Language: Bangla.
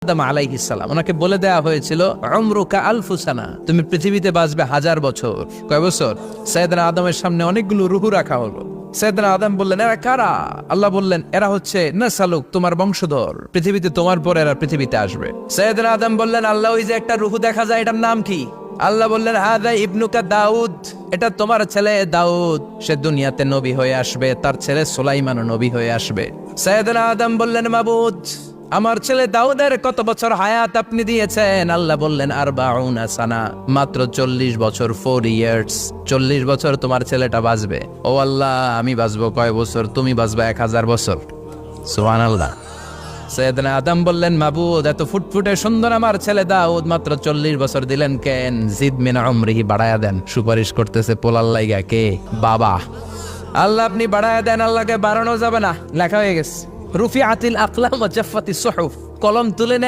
আদম আলাইহিস সালাম, ওনাকে বলে দেয়া হয়েছিল উমরুকা আলফু সানা, তুমি পৃথিবীতে বাঁচবে 1000 বছর। কয় বছর? সাইয়েদনা আদমের সামনে অনেকগুলো রূহ রাখা হলো। সাইয়েদনা আদম বললেন, এরা কারা? আল্লাহ বললেন, এরা হচ্ছে নাসালুক, তোমার বংশধর, পৃথিবীতে তোমার পরে এরা পৃথিবীতে আসবে। সাইয়েদনা আদম বললেন, আল্লাহ ওই যে একটা রূহ দেখা যায়, এটার নাম কি? আল্লাহ বললেন, হাদা ইবনুকা দাউদ, এটা তোমার ছেলে দাউদ, সে দুনিয়াতে নবী হয়ে আসবে, তার ছেলে সুলাইমানও নবী হয়ে আসবে। সাইয়েদনা আদম বললেন, মাবুদ, আমার ছেলে দাউদের কত বছর হায়াত আপনি দিয়েছেন? আল্লাহ বললেন, 40 সানা, মাত্র 40 বছর, 4 ইয়ার্স, 40 বছর তোমার ছেলেটা বাঁচবে। ও আল্লাহ, আমি বাঁচবো কয় বছর? তুমি বাঁচবা 1000 বছর। সুবহানাল্লাহ। সাইয়েদনা আদম বললেন, মাবুদ, এত ফুটফুটে সুন্দর আমার ছেলে দাউদ, মাত্র 40 বছর দিলেন কেন? জিদ মিন উমরিহি, বাড়ায়া দেন। সুপারিশ করতেছে পোলার লাইগা কে? বাবা। আল্লাহ আপনি বাড়ায়া দেন, আল্লাহকে বাড়ানো যাবে না। লেখা হয়ে গেছে, রুফিআতিল আকলাম ওয়া জাফফাতিস সুহুফ, কলম তুলে